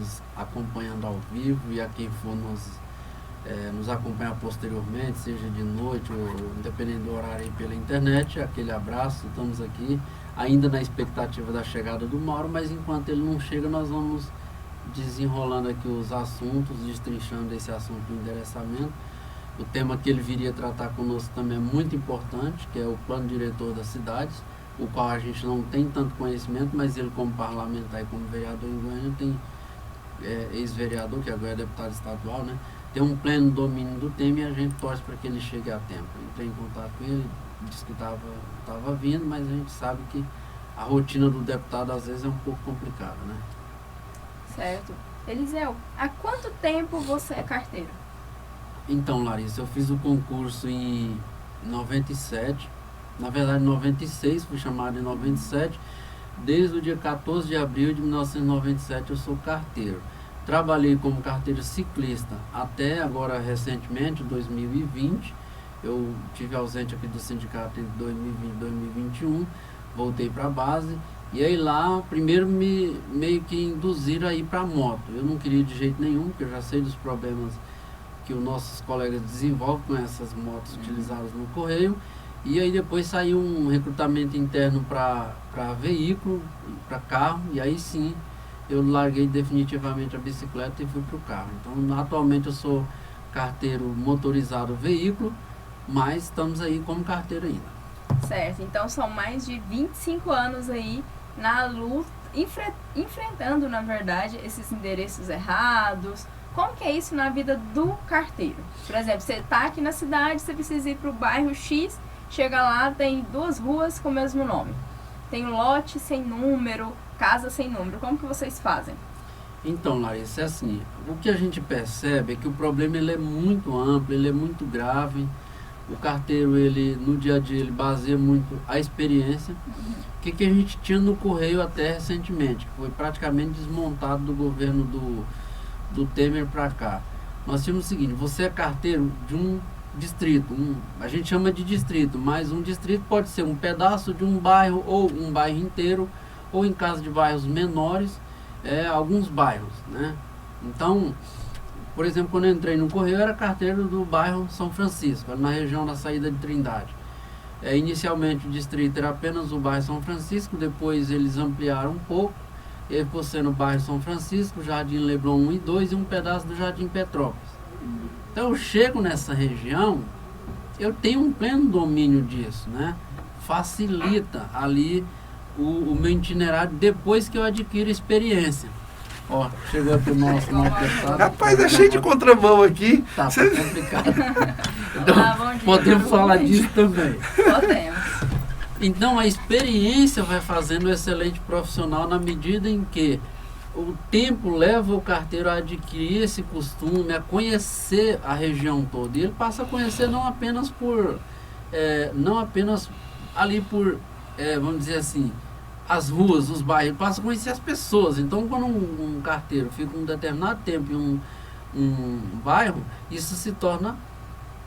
nos acompanhando ao vivo e a quem for nos acompanhar posteriormente, seja de noite ou independente do horário aí pela internet, aquele abraço, estamos aqui ainda na expectativa da chegada do Mauro, mas enquanto ele não chega, nós vamos desenrolando aqui os assuntos, destrinchando esse assunto do endereçamento. O tema que ele viria tratar conosco também é muito importante, que é o plano diretor das cidades, o qual a gente não tem tanto conhecimento, mas ele como parlamentar e como vereador em Goiânia tem ex-vereador, que agora é deputado estadual, né? Tem um pleno domínio do tema e a gente torce para que ele chegue a tempo. Eu entrei em contato com ele, disse que estava vindo, mas a gente sabe que a rotina do deputado às vezes é um pouco complicada, né? Certo. Eliseu, há quanto tempo você é carteiro? Então, Larissa, eu fiz o concurso em 97, na verdade em 96, fui chamado em 97. Desde o dia 14 de abril de 1997 eu sou carteiro. Trabalhei como carteiro ciclista até agora recentemente, 2020. Eu tive ausente aqui do sindicato entre 2020 e 2021, voltei para a base. E aí lá, primeiro meio que induziram a ir para a moto. Eu não queria de jeito nenhum, porque eu já sei dos problemas que os nossos colegas desenvolvem com essas motos utilizadas no correio. E aí depois saiu um recrutamento interno para veículo, para carro, e aí sim eu larguei definitivamente a bicicleta e fui para o carro. Então atualmente eu sou carteiro motorizado veículo, mas estamos aí como carteiro ainda. Certo, então são mais de 25 anos aí na luta, enfrentando na verdade esses endereços errados. Como que é isso na vida do carteiro? Por exemplo, você está aqui na cidade, você precisa ir para o bairro X, chega lá, tem 2 ruas com o mesmo nome. Tem lote sem número, casa sem número. Como que vocês fazem? Então, Larissa, é assim, o que a gente percebe é que o problema ele é muito amplo, ele é muito grave. O carteiro, ele, no dia a dia, ele baseia muito a experiência. O que a gente tinha no correio até recentemente, que foi praticamente desmontado do governo do Temer para cá. Nós tínhamos o seguinte: você é carteiro de um distrito, a gente chama de distrito, mas um distrito pode ser um pedaço de um bairro ou um bairro inteiro, ou em caso de bairros menores, alguns bairros, né? Então, por exemplo, quando eu entrei no correio, eu era carteiro do bairro São Francisco, na região da saída de Trindade. Inicialmente o distrito era apenas o bairro São Francisco, depois eles ampliaram um pouco, e aí por ser no bairro São Francisco, Jardim Leblon 1 e 2 e um pedaço do Jardim Petrópolis. Então eu chego nessa região, eu tenho um pleno domínio disso, né? Facilita ali o meu itinerário depois que eu adquiro experiência. Ó, chegou aqui o nosso deputado. Rapaz, é cheio de contramão aqui. Tá complicado. Então, podemos falar disso também. Podemos. Então, a experiência vai fazendo o excelente profissional na medida em que o tempo leva o carteiro a adquirir esse costume, a conhecer a região toda. E ele passa a conhecer não apenas ali por, vamos dizer assim, as ruas, os bairros, ele passa a conhecer as pessoas. Então, quando um carteiro fica um determinado tempo em um bairro, isso se torna,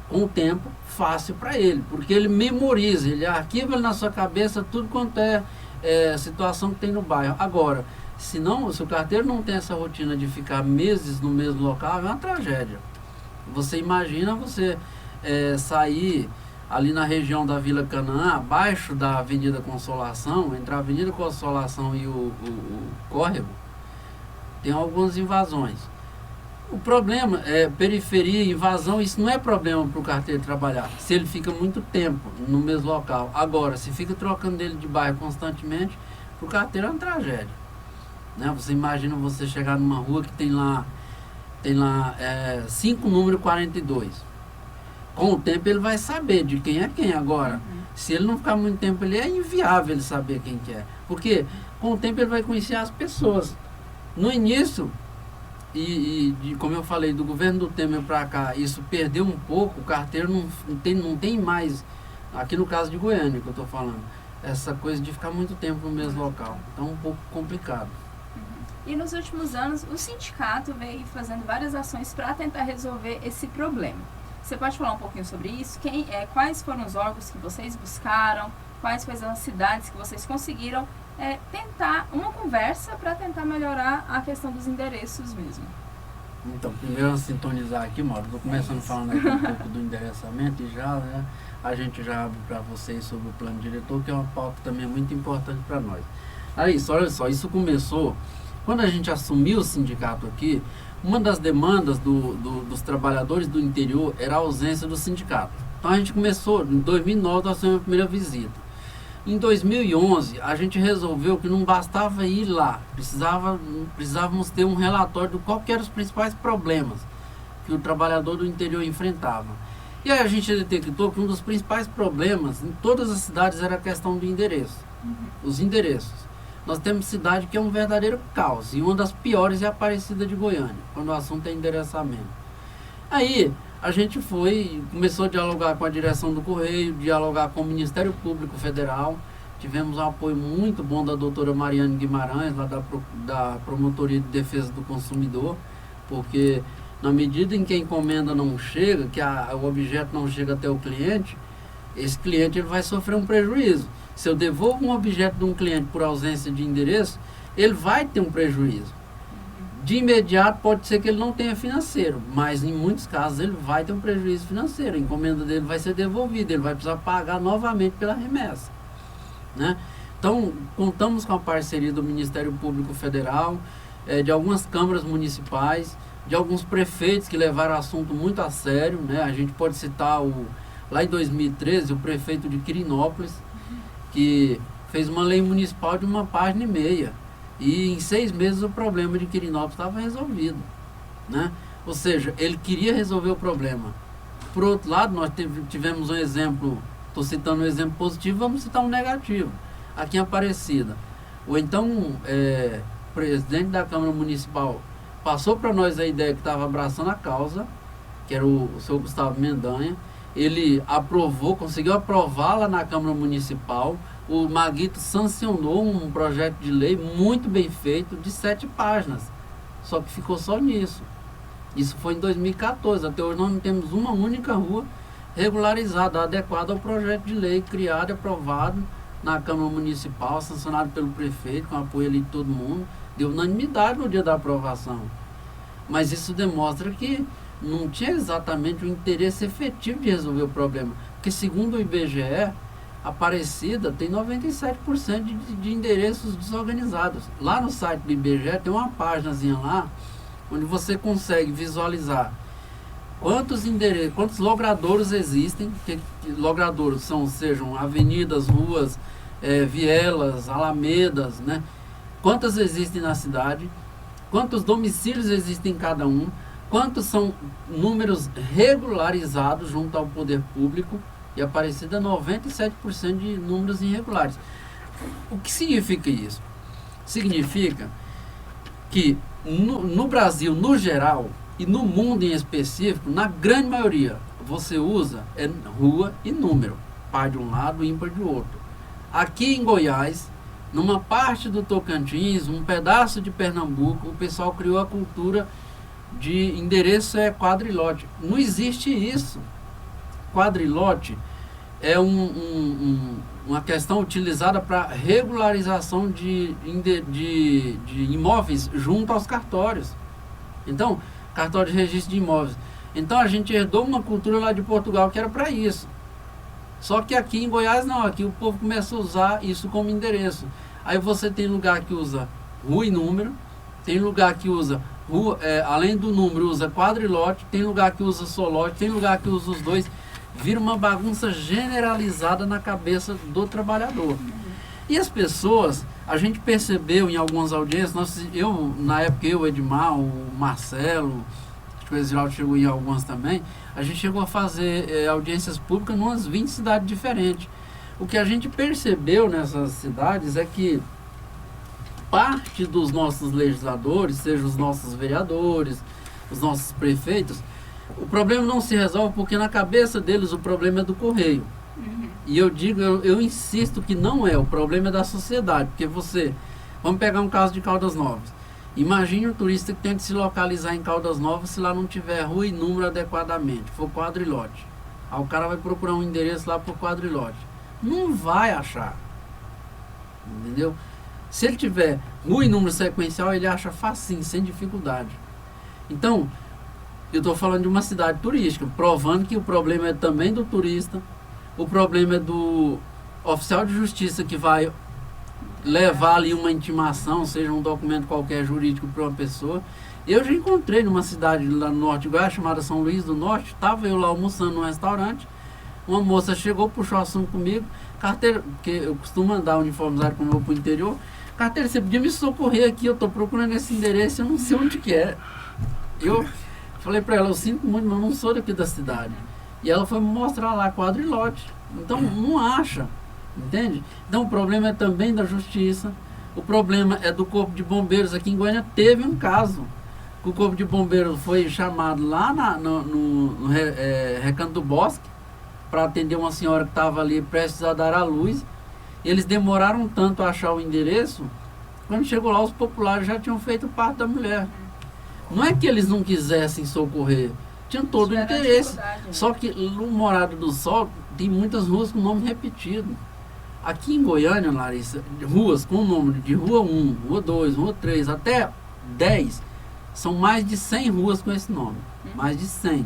com o tempo, fácil para ele, porque ele memoriza, ele arquiva na sua cabeça tudo quanto é situação que tem no bairro. Agora, se o carteiro não tem essa rotina de ficar meses no mesmo local, é uma tragédia. Você imagina você sair ali na região da Vila Canaã, abaixo da Avenida Consolação, entre a Avenida Consolação e o Córrego, tem algumas invasões. O problema é periferia, invasão, isso não é problema para o carteiro trabalhar, se ele fica muito tempo no mesmo local. Agora, se fica trocando ele de bairro constantemente, para o carteiro é uma tragédia. Né? Você imagina você chegar numa rua que tem lá 5 número 42. Com o tempo ele vai saber de quem é quem. Agora, se ele não ficar muito tempo, ele é inviável ele saber quem que é. Porque com o tempo ele vai conhecer as pessoas. No início, como eu falei, do governo do Temer para cá, isso perdeu um pouco, o carteiro não tem mais, aqui no caso de Goiânia que eu estou falando, essa coisa de ficar muito tempo no mesmo local. Então é um pouco complicado. E nos últimos anos, o sindicato veio fazendo várias ações para tentar resolver esse problema. Você pode falar um pouquinho sobre isso? Quais foram os órgãos que vocês buscaram? Quais foram as cidades que vocês conseguiram tentar uma conversa para tentar melhorar a questão dos endereços mesmo. Então, primeiro sintonizar aqui, Mauro, estou começando falando aqui um pouco do endereçamento e já, né, a gente já abre para vocês sobre o plano diretor, que é uma pauta também muito importante para nós. Aí, olha só, isso começou, quando a gente assumiu o sindicato aqui, uma das demandas dos trabalhadores do interior era a ausência do sindicato. Então a gente começou, em 2009 nós fizemos a primeira visita. Em 2011, a gente resolveu que não bastava ir lá, precisávamos ter um relatório de qual que eram os principais problemas que o trabalhador do interior enfrentava. E aí a gente detectou que um dos principais problemas em todas as cidades era a questão do endereço, os endereços. Nós temos cidade que é um verdadeiro caos, e uma das piores é a Aparecida de Goiânia, quando o assunto é endereçamento. Aí a gente começou a dialogar com a direção do Correio, dialogar com o Ministério Público Federal. Tivemos um apoio muito bom da doutora Mariane Guimarães, lá da Promotoria de Defesa do Consumidor, porque na medida em que a encomenda não chega, que o objeto não chega até o cliente, esse cliente ele vai sofrer um prejuízo. Se eu devolvo um objeto de um cliente por ausência de endereço, ele vai ter um prejuízo. De imediato pode ser que ele não tenha financeiro, mas em muitos casos ele vai ter um prejuízo financeiro. A encomenda dele vai ser devolvida, ele vai precisar pagar novamente pela remessa, né? Então, contamos com a parceria do Ministério Público Federal, de algumas câmaras municipais, de alguns prefeitos que levaram o assunto muito a sério, né? A gente pode citar, lá em 2013, o prefeito de Quirinópolis, que fez uma lei municipal de 1,5 página, e em 6 meses o problema de Quirinópolis estava resolvido, né? Ou seja, ele queria resolver o problema. Por outro lado, nós tivemos um exemplo, estou citando um exemplo positivo, vamos citar um negativo. Aqui em Aparecida, o então presidente da Câmara Municipal passou para nós a ideia que estava abraçando a causa, que era o senhor Gustavo Mendanha. Ele conseguiu aprovar lá na Câmara Municipal. O Maguito sancionou um projeto de lei muito bem feito, de 7 páginas. Só que ficou só nisso. Isso foi em 2014. Até hoje nós não temos uma única rua regularizada, adequada ao projeto de lei criado e aprovado na Câmara Municipal, sancionado pelo prefeito, com apoio ali de todo mundo. Deu unanimidade no dia da aprovação. Mas isso demonstra que não tinha exatamente o interesse efetivo de resolver o problema. Porque segundo o IBGE, Aparecida tem 97% de endereços desorganizados. Lá no site do IBGE tem uma páginazinha lá, onde você consegue visualizar quantos logradouros existem, que logradouros sejam avenidas, ruas, vielas, alamedas, né? Quantas existem na cidade, quantos domicílios existem em cada um, quantos são números regularizados junto ao poder público, e Aparecida 97% de números irregulares. O que significa isso? Significa que no Brasil, no geral, e no mundo em específico, na grande maioria, você usa rua e número, par de um lado e ímpar de outro. Aqui em Goiás, numa parte do Tocantins, um pedaço de Pernambuco, o pessoal criou a cultura de endereço quadrilote. Não existe isso. Quadrilote é uma questão utilizada para regularização de imóveis junto aos cartórios. Então, cartório de registro de imóveis. Então, a gente herdou uma cultura lá de Portugal que era para isso. Só que aqui em Goiás não, aqui o povo começa a usar isso como endereço. Aí você tem lugar que usa rua e número, tem lugar que usa rua, além do número, usa quadrilote, tem lugar que usa só lote, tem lugar que usa os dois. Vira uma bagunça generalizada na cabeça do trabalhador. E as pessoas, a gente percebeu em algumas audiências, na época o Edmar, o Marcelo, acho que o Exildo chegou em algumas também, a gente chegou a fazer audiências públicas em umas 20 cidades diferentes. O que a gente percebeu nessas cidades é que parte dos nossos legisladores, seja os nossos vereadores, os nossos prefeitos, o problema não se resolve porque na cabeça deles o problema é do correio. E eu insisto que não é, o problema é da sociedade, porque vamos pegar um caso de Caldas Novas. Imagine um turista que tenta se localizar em Caldas Novas se lá não tiver rua e número adequadamente, for quadrilote. Aí o cara vai procurar um endereço lá por quadrilote. Não vai achar. Entendeu? Se ele tiver rua e número sequencial, ele acha facinho, sem dificuldade. Então, eu estou falando de uma cidade turística, provando que o problema é também do turista, o problema é do oficial de justiça que vai levar ali uma intimação, seja um documento qualquer jurídico para uma pessoa. Eu já encontrei numa cidade lá no norte de Goiás, chamada São Luís do Norte, estava eu lá almoçando num restaurante, uma moça chegou, puxou o assunto comigo, carteira, porque eu costumo andar uniformizado quando eu vou para o interior, carteira, você podia me socorrer aqui, eu estou procurando esse endereço, eu não sei onde que é. Eu falei para ela, eu sinto muito, mas eu não sou daqui da cidade. E ela foi me mostrar lá quadrilote. Então não acha, entende? Então o problema é também da justiça, o problema é do Corpo de Bombeiros. Aqui em Goiânia teve um caso, que o Corpo de Bombeiros foi chamado lá no Recanto do Bosque, para atender uma senhora que estava ali prestes a dar à luz. Eles demoraram tanto a achar o endereço, quando chegou lá os populares já tinham feito parte da mulher. Não é que eles não quisessem socorrer, tinham todo o interesse. Só que no Morado do Sol tem muitas ruas com nome repetido. Aqui em Goiânia, Larissa, ruas com o nome de Rua 1, Rua 2, Rua 3, até 10, são mais de 100 ruas com esse nome. Mais de 100.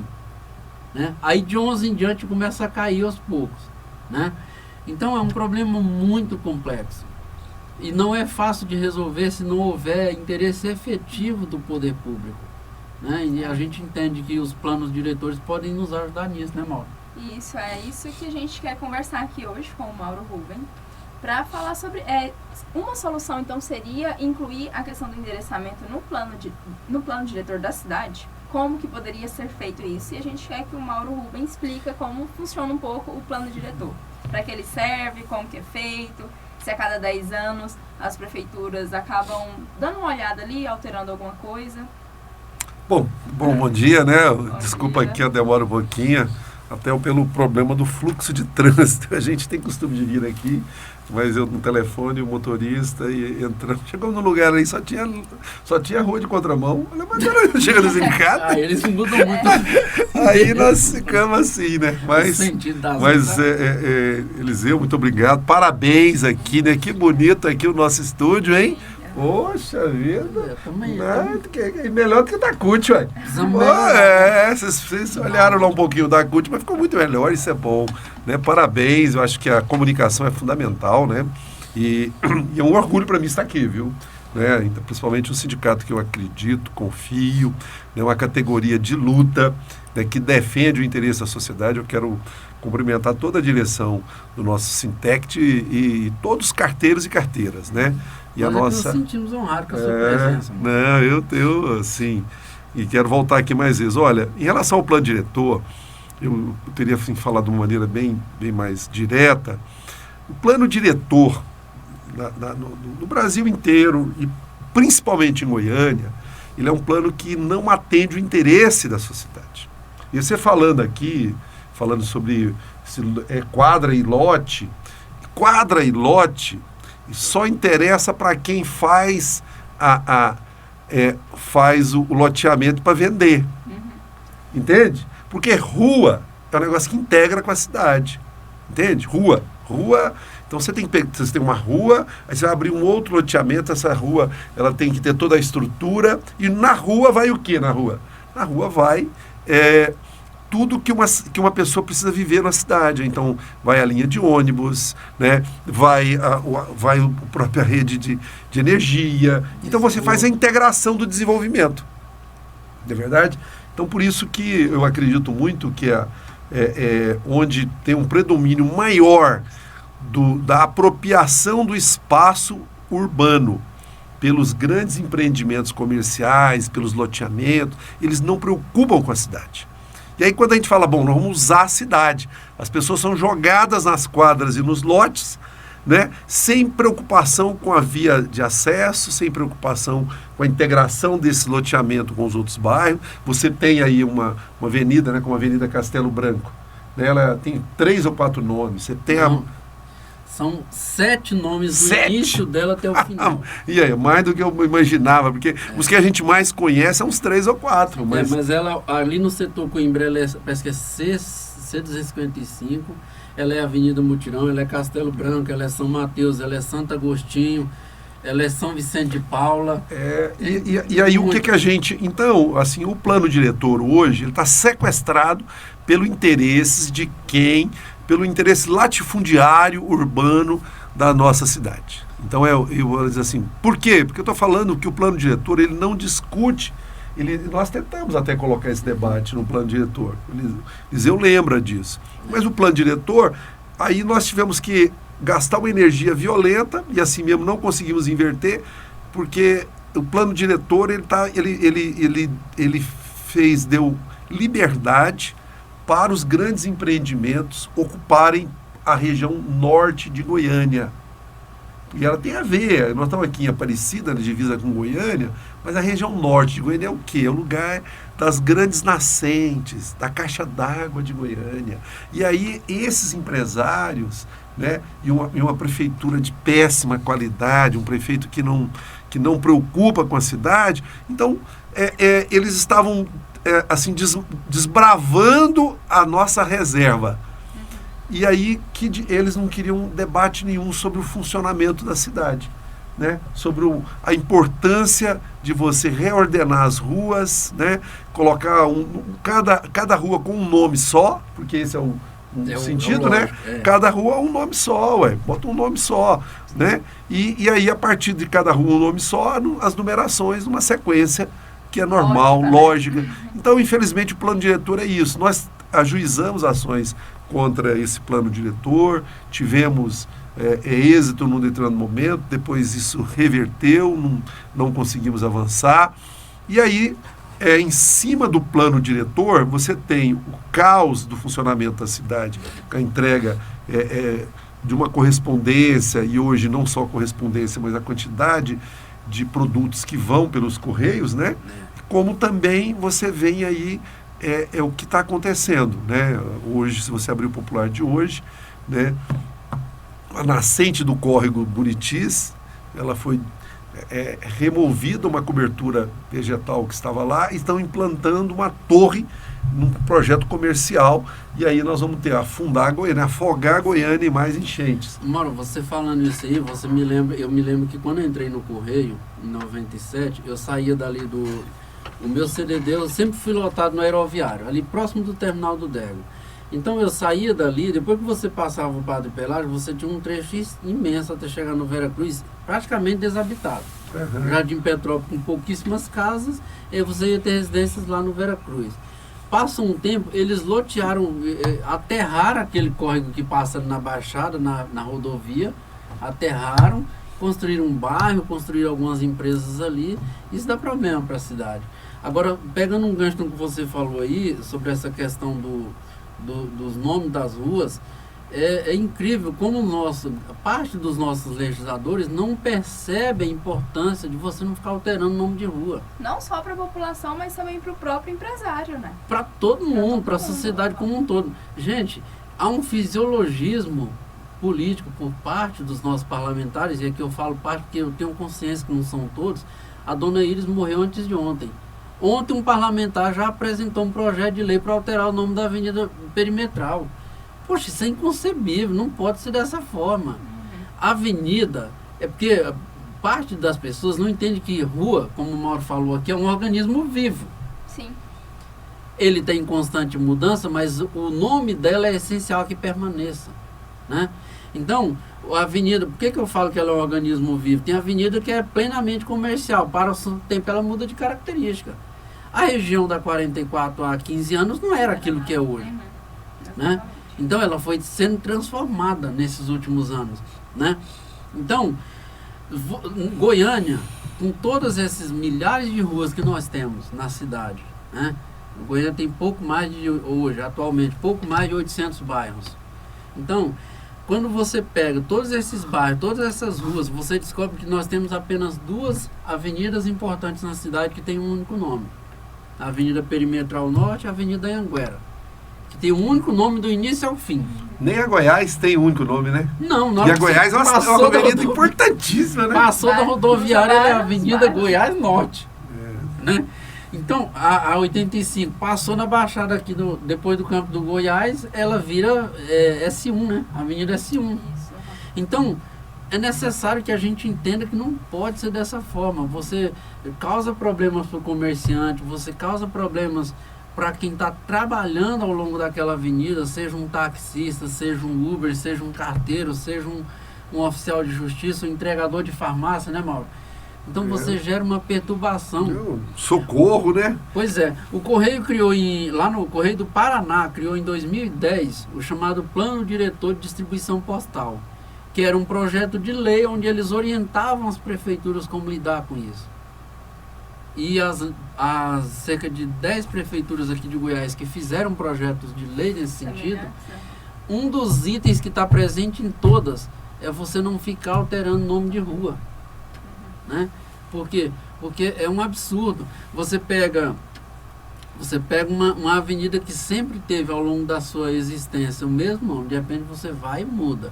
Né? Aí de 11 em diante começa a cair aos poucos. Né? Então é um problema muito complexo. E não é fácil de resolver se não houver interesse efetivo do poder público. Né? E a gente entende que os planos diretores podem nos ajudar nisso, né, Mauro? Isso, é isso que a gente quer conversar aqui hoje com o Mauro Rubem, para falar sobre... uma solução, então, seria incluir a questão do endereçamento no plano diretor da cidade. Como que poderia ser feito isso? E a gente quer que o Mauro Rubem explique como funciona um pouco o plano diretor. Para que ele serve, como que é feito, se a cada 10 anos as prefeituras acabam dando uma olhada ali, alterando alguma coisa. Bom dia, né? Desculpa dia. aqui a demora um pouquinho, até pelo problema do fluxo de trânsito. A gente tem costume de vir aqui, mas eu no telefone, o motorista, e entrando, chegamos no lugar aí, só tinha rua de contramão. Olha, mas agora chega nos encados. Eles mudam muito. Aí nós ficamos assim, né? Mas Eliseu, muito obrigado. Parabéns aqui, né? Que bonito aqui o nosso estúdio, hein? Poxa vida. Melhor do que o da CUT, ué. Vocês olharam lá um pouquinho da CUT, mas ficou muito melhor, isso é bom. Né? Parabéns, eu acho que a comunicação é fundamental, né? E é um orgulho para mim estar aqui, viu? Né? Principalmente o sindicato que eu acredito, confio, né? Uma categoria de luta, né? Que defende o interesse da sociedade. Eu quero cumprimentar toda a direção do nosso Sintect e todos os carteiros e carteiras, né? E nós a nossa... nos sentimos honrados com a sua presença. Não, eu assim, e quero voltar aqui mais vezes. Olha, em relação ao plano diretor, eu teria assim, falado de uma maneira bem mais direta. O plano diretor no Brasil inteiro, e principalmente em Goiânia, ele é um plano que não atende o interesse da sociedade. E você falando sobre quadra e lote só interessa para quem faz o loteamento para vender. Entende? Porque rua é um negócio que integra com a cidade. Entende? Rua. Então você tem uma rua, aí você vai abrir um outro loteamento, essa rua ela tem que ter toda a estrutura. E na rua vai o que na rua? Na rua vai tudo que uma pessoa precisa viver na cidade. Então, vai a linha de ônibus, né? vai a própria rede de energia. Então, você faz a integração do desenvolvimento. Não é verdade? Então, por isso que eu acredito muito que onde tem um predomínio maior da apropriação do espaço urbano pelos grandes empreendimentos comerciais, pelos loteamentos, eles não preocupam com a cidade. E aí quando a gente fala, nós vamos usar a cidade, as pessoas são jogadas nas quadras e nos lotes, né, sem preocupação com a via de acesso, sem preocupação com a integração desse loteamento com os outros bairros. Você tem aí uma avenida, né, como a Avenida Castelo Branco, né, ela tem 3 ou 4 nomes, você tem São 7 nomes do início dela até o final. E aí, mais do que eu imaginava, porque os que a gente mais conhece são uns 3 ou 4. Mas ela, ali no setor Coimbra, parece que é C255, ela é Avenida Mutirão, ela é Castelo Branco, ela é São Mateus, ela é Santo Agostinho, Ela é São Vicente de Paula. E aí o que a gente... Então, assim, o plano diretor hoje, ele está sequestrado pelo interesse de quem? Pelo interesse latifundiário urbano da nossa cidade. Então, eu vou dizer assim, por quê? Porque eu estou falando que o plano diretor, ele não discute, nós tentamos até colocar esse debate no plano diretor, Eliseu lembra disso, mas o plano diretor, aí nós tivemos que gastar uma energia violenta, e assim mesmo não conseguimos inverter, porque o plano diretor, deu liberdade para os grandes empreendimentos ocuparem a região norte de Goiânia. E ela tem a ver, nós estamos aqui em Aparecida, na divisa com Goiânia, mas a região norte de Goiânia é o quê? É o lugar das grandes nascentes, da caixa d'água de Goiânia. E aí esses empresários, né, e uma prefeitura de péssima qualidade, um prefeito que não preocupa com a cidade, então eles estavam assim desbravando a nossa reserva. E aí que eles não queriam debate nenhum sobre o funcionamento da cidade, né? Sobre a importância de você reordenar as ruas, né? Colocar cada rua com um nome só, porque esse é o sentido, né? Cada rua um nome só, bota um nome só, né? E aí, a partir de cada rua um nome só, as numerações numa sequência que é normal, lógica. Então, infelizmente, o plano diretor é isso. Nós ajuizamos ações contra esse plano diretor, tivemos êxito num determinado momento, depois isso reverteu, não conseguimos avançar. E aí, em cima do plano diretor, você tem o caos do funcionamento da cidade, a entrega de uma correspondência, e hoje não só correspondência, mas a quantidade de produtos que vão pelos correios, né? Como também você vem aí o que está acontecendo, né? Hoje, se você abrir o Popular de hoje, né? A nascente do córrego Buritis, ela foi removida uma cobertura vegetal que estava lá, e estão implantando uma torre num projeto comercial, e aí nós vamos ter afundar a Goiânia, afogar a Goiânia em mais enchentes. Mauro, você falando isso aí, eu me lembro que quando eu entrei no Correio, em 97, eu saía dali o meu CDD, eu sempre fui lotado no aeroviário, ali próximo do terminal do Dergo. Então eu saía dali, depois que você passava o Padre Pelágio, você tinha um trecho imenso até chegar no Vera Cruz, praticamente desabitado. Uhum. Jardim Petrópolis com pouquíssimas casas, e você ia ter residências lá no Vera Cruz. Passa um tempo, eles lotearam, aterraram aquele córrego que passa na Baixada, na rodovia, aterraram, construíram um bairro, construíram algumas empresas ali, isso dá problema para a cidade. Agora, pegando um gancho no que você falou aí, sobre essa questão dos nomes das ruas, é incrível como parte dos nossos legisladores não percebe a importância de você não ficar alterando o nome de rua. Não só para a população, mas também para o próprio empresário, né? Para todo mundo, para a sociedade como um todo. Gente, há um fisiologismo político por parte dos nossos parlamentares, e aqui eu falo parte porque eu tenho consciência que não são todos. A dona Iris morreu antes de ontem. Ontem um parlamentar já apresentou um projeto de lei para alterar o nome da Avenida Perimetral. Poxa, isso é inconcebível, não pode ser dessa forma. A avenida, é porque parte das pessoas não entende que rua, como o Mauro falou aqui, é um organismo vivo. Sim. Ele está em constante mudança, mas o nome dela é essencial que permaneça, né? Então, a avenida, por que eu falo que ela é um organismo vivo? Tem avenida que é plenamente comercial, para o tempo ela muda de característica. A região da 44 há 15 anos não era aquilo que é hoje, né? Então ela foi sendo transformada nesses últimos anos, né? Então, Goiânia, com todos esses milhares de ruas que nós temos na cidade, né? Goiânia tem hoje, atualmente, pouco mais de 800 bairros. Então, quando você pega todos esses bairros, todas essas ruas, você descobre que nós temos apenas 2 avenidas importantes na cidade que tem um único nome. A Avenida Perimetral Norte e a Avenida Anhanguera, que tem um único nome do início ao fim. Nem a Goiás tem um único nome, né? Não. E a Goiás é uma avenida importantíssima, né? Passou da rodoviária, é a Avenida Goiás Norte. Né? Então, a 85 passou na Baixada aqui, depois do campo do Goiás, ela vira S1, né? A Avenida S1. Então, é necessário que a gente entenda que não pode ser dessa forma. Você causa problemas para o comerciante, você causa problemas para quem está trabalhando ao longo daquela avenida, seja um taxista, seja um Uber, seja um carteiro, seja um oficial de justiça, um entregador de farmácia, né, Mauro? Então você gera uma perturbação. Socorro, né? Pois é. O Correio criou lá no Correio do Paraná, criou em 2010 o chamado Plano Diretor de Distribuição Postal, que era um projeto de lei onde eles orientavam as prefeituras como lidar com isso. E as cerca de 10 prefeituras aqui de Goiás que fizeram projetos de lei nesse sentido, um dos itens que está presente em todas é você não ficar alterando nome de rua. Né? Por quê? Porque é um absurdo. Você pega uma avenida que sempre teve ao longo da sua existência o mesmo nome, de repente você vai e muda.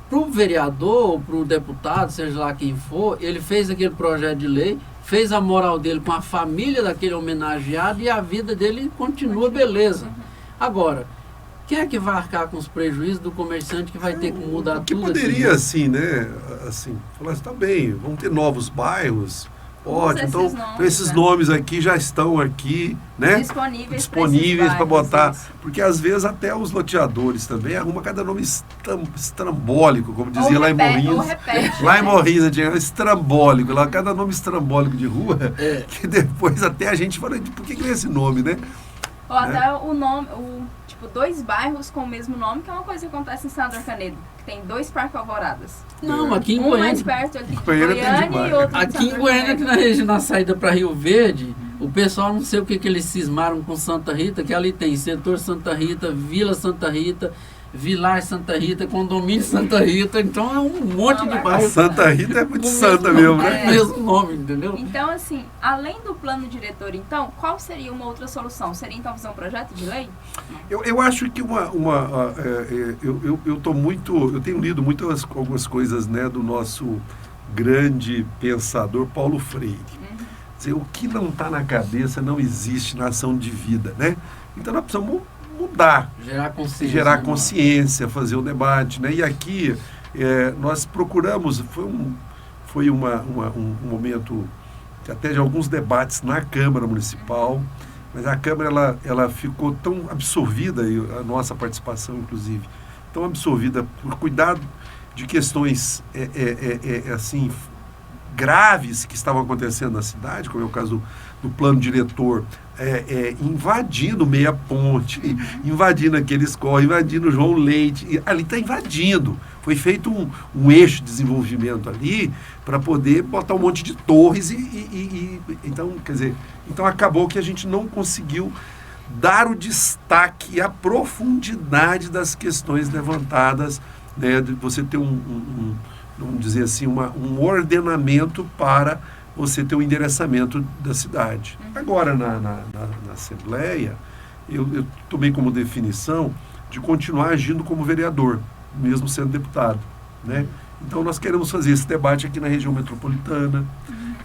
Para o vereador ou para o deputado, seja lá quem for, ele fez aquele projeto de lei, fez a moral dele com a família daquele homenageado e a vida dele continua beleza. Agora, quem é que vai arcar com os prejuízos do comerciante que vai ter que mudar que tudo? Poderia, assim, né? Assim, falar assim, tá bem, vão ter novos bairros. Ótimo, então esses nomes aqui já estão aqui, né? Disponíveis para botar. Porque às vezes até os loteadores também arrumam cada nome estrambólico, como dizia lá em Morrinhos. Lá em Morrinhos tinha estrambólico, lá cada nome estrambólico de rua, que depois até a gente fala, por que é esse nome, né? Ou até o nome, tipo, 2 bairros com o mesmo nome, que é uma coisa que acontece em Senador Canedo, que tem 2 Parques Alvoradas. Não, aqui em um Goiânia. Mais perto aqui de Goiânia e outro aqui em Goiânia, aqui na região, na saída para Rio Verde, o pessoal não sei o que eles cismaram com Santa Rita, que ali tem Setor Santa Rita, Vila Santa Rita, Vilar Santa Rita, Condomínio Santa Rita, então é um monte de bairro. Santa Rita é muito santa mesmo, né? É o mesmo nome, entendeu? Então, assim, além do plano diretor, então, qual seria uma outra solução? Seria, então, fazer um projeto de lei? Eu acho que eu tenho lido algumas coisas, né, do nosso grande pensador Paulo Freire. Dizer, o que não está na cabeça não existe na ação de vida, né? Então nós precisamos mudar, gerar consciência, fazer o debate, né? E aqui nós procuramos, foi um momento até de alguns debates na Câmara Municipal, mas a Câmara ela ficou tão absorvida, e a nossa participação inclusive, tão absorvida por cuidar de questões assim graves que estavam acontecendo na cidade, como é o caso do plano diretor, invadindo Meia Ponte, invadindo aqueles corres, invadindo João Leite, ali está invadindo. Foi feito um eixo de desenvolvimento ali para poder botar um monte de torres então, quer dizer, então acabou que a gente não conseguiu dar o destaque e a profundidade das questões levantadas, né, de você ter vamos dizer assim, um ordenamento para você ter um endereçamento da cidade. Agora, na Assembleia, eu tomei como definição de continuar agindo como vereador, mesmo sendo deputado, né? Então, nós queremos fazer esse debate aqui na região metropolitana,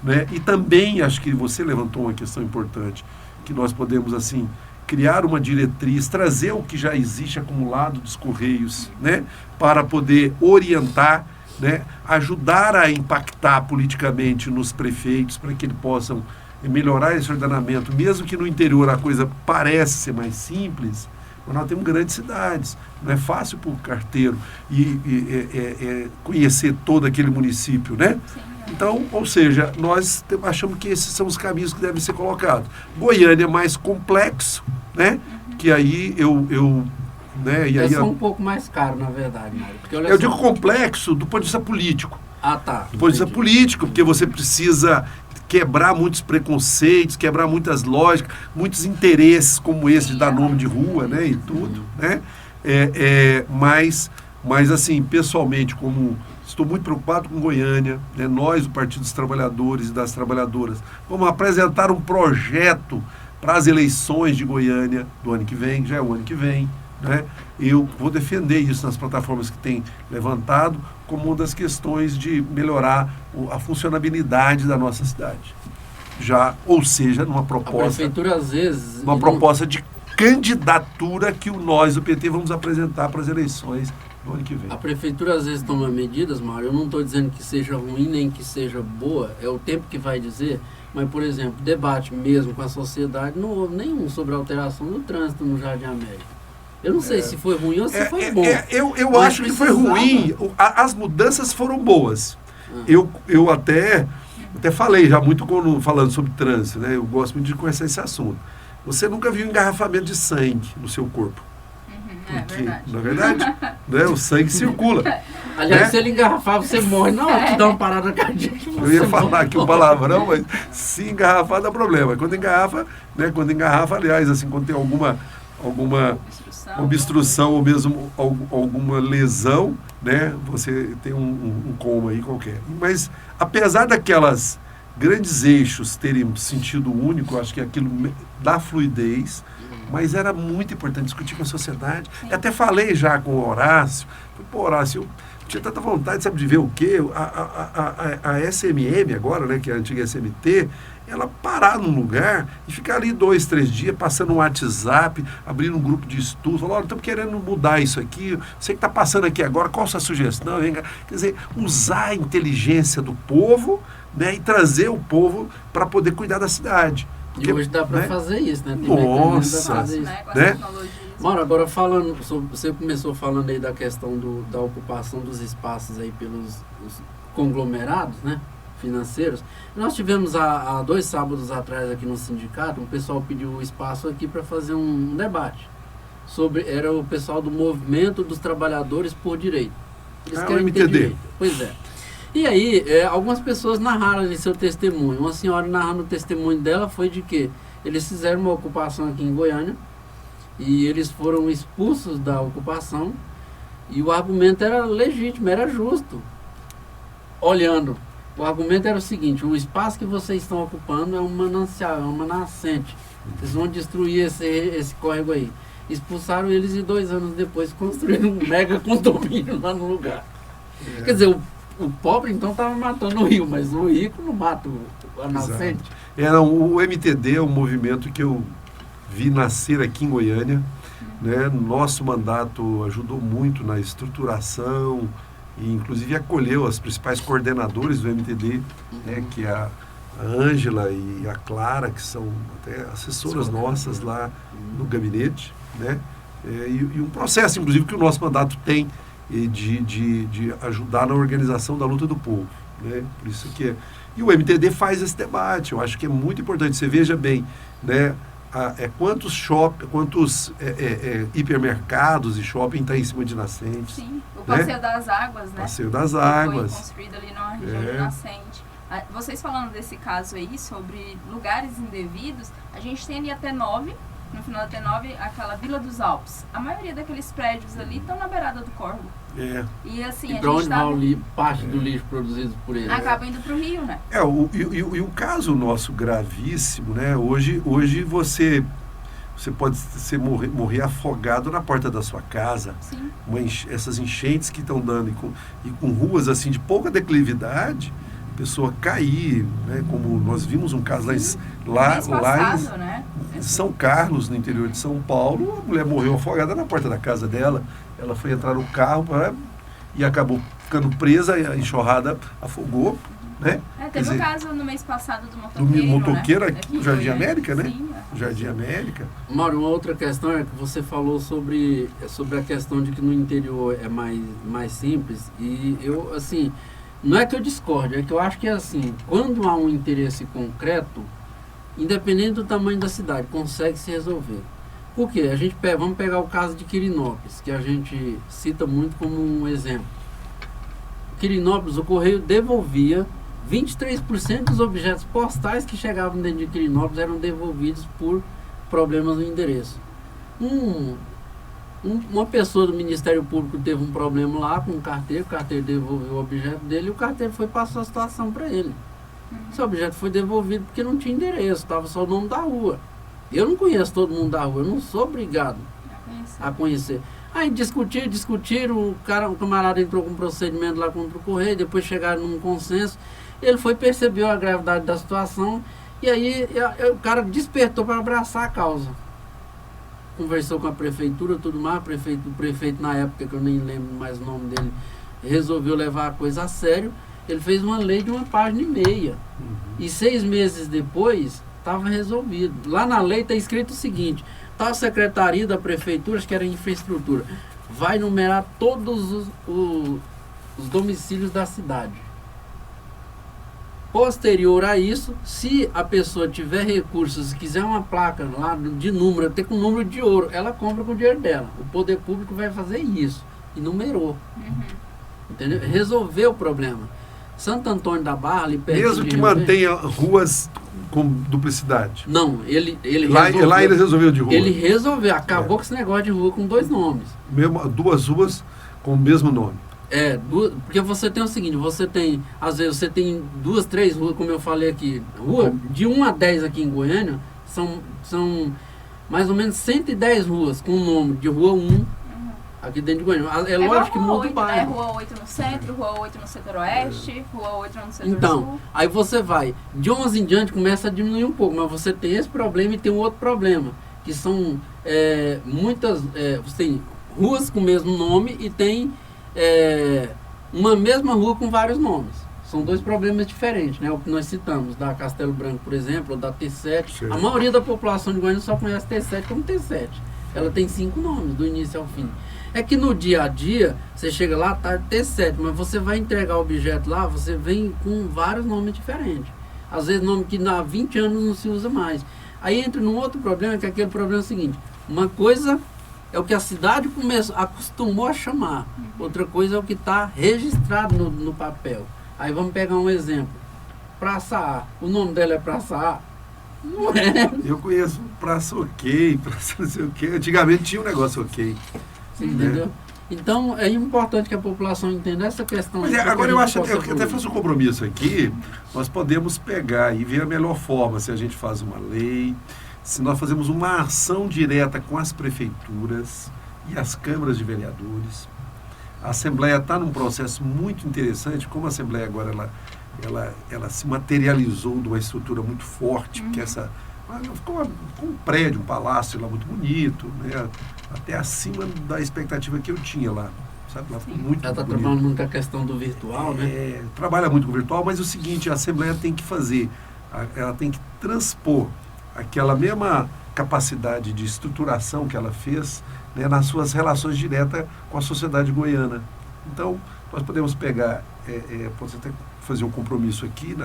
né? E também, acho que você levantou uma questão importante, que nós podemos, assim, criar uma diretriz, trazer o que já existe acumulado dos Correios, né? Para poder orientar, né, ajudar a impactar politicamente nos prefeitos para que eles possam melhorar esse ordenamento, mesmo que no interior a coisa parece ser mais simples, mas nós temos grandes cidades, não é fácil para o carteiro conhecer todo aquele município, né? Sim. Então, ou seja, nós achamos que esses são os caminhos que devem ser colocados. Goiânia é mais complexo, né? Que aí né? E aí, só um pouco mais caro, na verdade, Mário. Eu digo complexo do ponto de vista político. Ah, tá. Do ponto de vista político, porque você precisa quebrar muitos preconceitos, quebrar muitas lógicas, muitos interesses como esse de dar nome de rua, né? E tudo, né? Mas assim, pessoalmente, como estou muito preocupado com Goiânia, né? Nós, o Partido dos Trabalhadores e das Trabalhadoras, vamos apresentar um projeto para as eleições de Goiânia do ano que vem, já é o ano que vem, né? Eu vou defender isso nas plataformas que tem levantado como uma das questões de melhorar a funcionabilidade da nossa cidade. Ou seja, numa proposta... A prefeitura, às vezes... Uma proposta de candidatura que nós, do PT, vamos apresentar para as eleições no ano que vem. A prefeitura às vezes toma medidas, Mário, eu não estou dizendo que seja ruim nem que seja boa, é o tempo que vai dizer, mas, por exemplo, debate mesmo com a sociedade, não houve nenhum sobre a alteração do trânsito no Jardim América. Eu não sei se foi ruim ou se foi bom. Eu acho que foi ruim, as mudanças foram boas. Eu até falei já muito falando sobre trânsito, né? Eu gosto muito de conhecer esse assunto. Você nunca viu engarrafamento de sangue no seu corpo. Porque, não é verdade? Né? O sangue circula. Aliás, né? se ele engarrafar, você morre na hora que dá uma parada cardíaca. Eu ia falar aqui um palavrão, mas se engarrafar dá problema. Quando engarrafa, aliás, assim, quando tem alguma obstrução ou mesmo alguma lesão, né? Você tem um coma aí qualquer. Mas, apesar daquelas grandes eixos terem sentido único, acho que aquilo dá fluidez, mas era muito importante discutir com a sociedade. Eu até falei já com o Horácio, Horácio, eu tinha tanta vontade, sabe, de ver o quê? A SMM agora, né, que é a antiga SMT, ela parar num lugar e ficar ali 2, 3 dias, passando um WhatsApp, abrindo um grupo de estudo, falando, olha, estamos querendo mudar isso aqui, você que está passando aqui agora, qual a sua sugestão? Quer dizer, usar a inteligência do povo, né, e trazer o povo para poder cuidar da cidade. Porque, e hoje dá para fazer isso, né? Tem nossa! Fazer isso. Né? Mauro, agora falando, você começou falando aí da questão da ocupação dos espaços aí pelos conglomerados, né? Financeiros. Nós tivemos há 2 sábados atrás aqui no sindicato, o pessoal pediu espaço aqui para fazer um debate. Era o pessoal do Movimento dos Trabalhadores por Direito. Eles querem o MTD. Direito. Pois é. E aí, algumas pessoas narraram em seu testemunho. Uma senhora narrando o testemunho dela foi de que eles fizeram uma ocupação aqui em Goiânia e eles foram expulsos da ocupação e o argumento era legítimo, era justo. Olhando, o argumento era o seguinte: o espaço que vocês estão ocupando é um manancial, é uma nascente. Vocês vão destruir esse córrego aí. Expulsaram eles e 2 anos depois construíram um mega condomínio lá no lugar. Quer dizer, o pobre então estava matando o rio, mas o rico não mata a nascente. O MTD é um movimento que eu vi nascer aqui em Goiânia. Né? Nosso mandato ajudou muito na estruturação e inclusive acolheu as principais coordenadores do MTD, né? Que é a Ângela e a Clara, que são até assessoras nossas lá no gabinete. Né? E um processo, inclusive, que o nosso mandato tem de ajudar na organização da luta do povo, né? Por isso que e o MTD faz esse debate. Eu acho que é muito importante. Você veja bem, né? Quantos hipermercados e shopping estão em cima de nascentes. Sim, o Passeio das Águas, né? Passeio das Águas. Foi construído ali na região de nascente. Vocês falando desse caso aí, sobre lugares indevidos, a gente tem ali até 9, no final da T9, aquela Vila dos Alpes. A maioria daqueles prédios ali estão na beirada do córrego. E assim, para onde vai parte do lixo produzido por ele? Acaba indo para o rio, né? E o caso nosso gravíssimo, né? Hoje você pode morrer afogado na porta da sua casa. Sim. Essas enchentes que estão dando e com ruas assim de pouca declividade, a pessoa cair, né? Como nós vimos um caso lá em São Carlos, no interior de São Paulo, a mulher morreu afogada na porta da casa dela. Ela foi entrar no carro e acabou ficando presa, a enxurrada afogou. Né? Teve um caso no mês passado do motoqueiro, né? aqui no Jardim América, né? Sim, Jardim América. Mauro, uma outra questão é que você falou sobre a questão de que no interior é mais simples. E eu, assim, não é que eu discorde, é que eu acho que, assim, quando há um interesse concreto, independente do tamanho da cidade, consegue se resolver. Por quê? Vamos pegar o caso de Quirinópolis, que a gente cita muito como um exemplo. Quirinópolis, o Correio devolvia 23% dos objetos postais que chegavam dentro de Quirinópolis eram devolvidos por problemas no endereço. Uma pessoa do Ministério Público teve um problema lá com o carteiro devolveu o objeto dele e o carteiro passou a situação para ele. Esse objeto foi devolvido porque não tinha endereço, estava só o nome da rua. Eu não conheço todo mundo da rua, eu não sou obrigado a conhecer. Aí discutiram, o camarada entrou com um procedimento lá contra o Correio, depois chegaram num consenso, ele percebeu a gravidade da situação, e aí o cara despertou para abraçar a causa. conversou com a prefeitura, tudo mais, o prefeito na época, que eu nem lembro mais o nome dele, resolveu levar a coisa a sério. Ele fez uma lei de 1,5 página. E 6 meses depois, estava resolvido. Lá na lei está escrito o seguinte: tal secretaria da prefeitura, acho que era infraestrutura, vai numerar todos os domicílios da cidade. Posterior a isso, se a pessoa tiver recursos e quiser uma placa lá de número, até com número de ouro, ela compra com o dinheiro dela. O poder público vai fazer isso. E numerou. Entendeu? Resolveu o problema. Santo Antônio da Barra, ali perto Mesmo que mantenha ruas com duplicidade. Não, ele resolveu. Lá ele resolveu de rua. Ele resolveu, acabou com esse negócio de rua com 2 nomes. Mesmo, 2 ruas com o mesmo nome. Porque você tem o seguinte, às vezes você tem 2, 3 ruas, como eu falei aqui. Rua de 1 a 10 aqui em Goiânia, são mais ou menos 110 ruas com o nome de Rua 1. Aqui dentro de Goiânia. É lógico que muda o bairro. Rua 8 no centro, Rua 8 no centro-oeste, Rua 8 no centro-sul. Então, aí você vai. De 11 em diante começa a diminuir um pouco, mas você tem esse problema e tem um outro problema, que são muitas... você tem ruas com o mesmo nome e tem uma mesma rua com vários nomes. São 2 problemas diferentes, né? O que nós citamos, da Castelo Branco, por exemplo, ou da T7. Sim. A maioria da população de Goiânia só conhece T7 como T7. Ela tem 5 nomes, do início ao fim. É que no dia a dia, você chega lá, tá T7, mas você vai entregar o objeto lá, você vem com vários nomes diferentes. Às vezes nome que há 20 anos não se usa mais. Aí entra num outro problema, que é aquele problema seguinte: uma coisa é o que a cidade acostumou a chamar, outra coisa é o que está registrado no papel. Aí vamos pegar um exemplo. Praça A, o nome dela é Praça A? Não é. Eu conheço Praça OK, Praça não sei o quê. Antigamente tinha um negócio OK. Você entendeu? Então, é importante que a população entenda essa questão. Mas agora eu acho, eu até faço um compromisso aqui, nós podemos pegar e ver a melhor forma, se a gente faz uma lei, se nós fazemos uma ação direta com as prefeituras e as câmaras de vereadores. A Assembleia está num processo muito interessante, como a Assembleia agora ela se materializou de uma estrutura muito forte, porque ficou um prédio, um palácio lá muito bonito, né? Até acima da expectativa que eu tinha lá. Sabe? Lá ficou muito ela está bonito. trabalhando muito a questão do virtual, né? Trabalha muito com o virtual, mas é o seguinte, a Assembleia tem que fazer, ela tem que transpor aquela mesma capacidade de estruturação que ela fez, né, nas suas relações diretas com a sociedade goiana. Então, nós podemos pegar, pode até fazer um compromisso aqui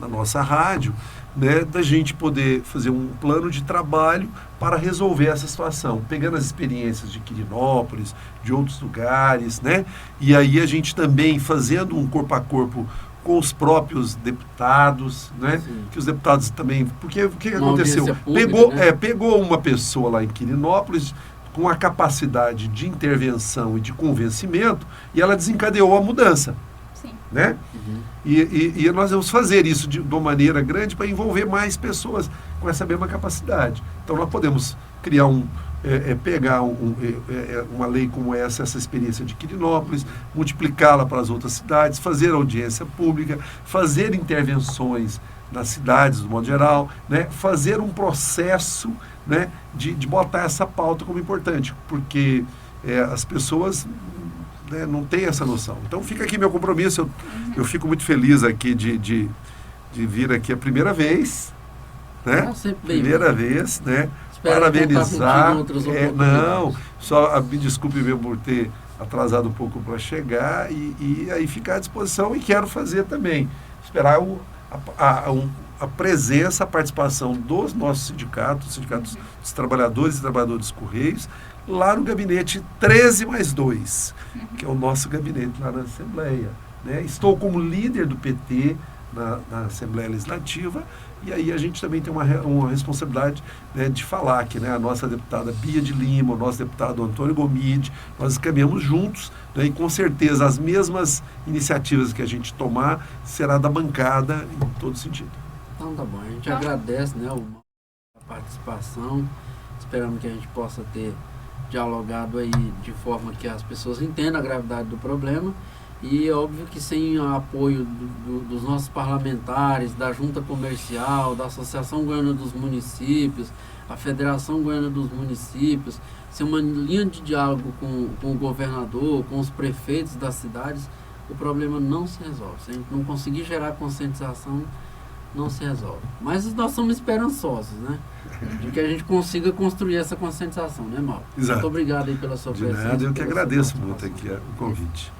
na nossa rádio, né, da gente poder fazer um plano de trabalho para resolver essa situação, pegando as experiências de Quirinópolis, de outros lugares, né, e aí a gente também fazendo um corpo a corpo com os próprios deputados, né? Sim. Que os deputados também... Porque o que Uma aconteceu? audiência pública, Pegou uma pessoa lá em Quirinópolis com a capacidade de intervenção e de convencimento e ela desencadeou a mudança. Sim. Né? E nós vamos fazer isso de uma maneira grande para envolver mais pessoas com essa mesma capacidade. Então nós podemos criar pegar uma lei como essa experiência de Quirinópolis, multiplicá-la para as outras cidades, fazer audiência pública, fazer intervenções nas cidades, do modo geral, né? Fazer um processo, né, de botar essa pauta como importante, porque as pessoas, né, não têm essa noção. Então fica aqui meu compromisso, eu fico muito feliz aqui de vir aqui a primeira vez, né? Primeira vez, né? Parabenizar. Não, só me desculpe mesmo por ter atrasado um pouco para chegar e aí ficar à disposição e quero fazer também. Esperar a presença, a participação dos nossos sindicatos, dos trabalhadores e trabalhadoras dos Correios, lá no gabinete 13+2, que é o nosso gabinete lá na Assembleia. Né? Estou como líder do PT na Assembleia Legislativa, e aí a gente também tem uma responsabilidade, né, de falar que, né, a nossa deputada Bia de Lima, o nosso deputado Antônio Gomide, nós caminhamos juntos, né, e com certeza as mesmas iniciativas que a gente tomar será da bancada em todo sentido. Então tá bom, a gente agradece, né, a participação, esperamos que a gente possa ter dialogado aí de forma que as pessoas entendam a gravidade do problema E é óbvio que sem o apoio dos nossos parlamentares, da Junta Comercial, da Associação Goiana dos Municípios, a Federação Goiana dos Municípios, sem uma linha de diálogo com o governador, com os prefeitos das cidades, o problema não se resolve. Se a gente não conseguir gerar conscientização, não se resolve. Mas nós somos esperançosos, né? De que a gente consiga construir essa conscientização, né, Mauro? Exato. Muito obrigado aí pela sua presença. Eu que agradeço muito aqui o convite.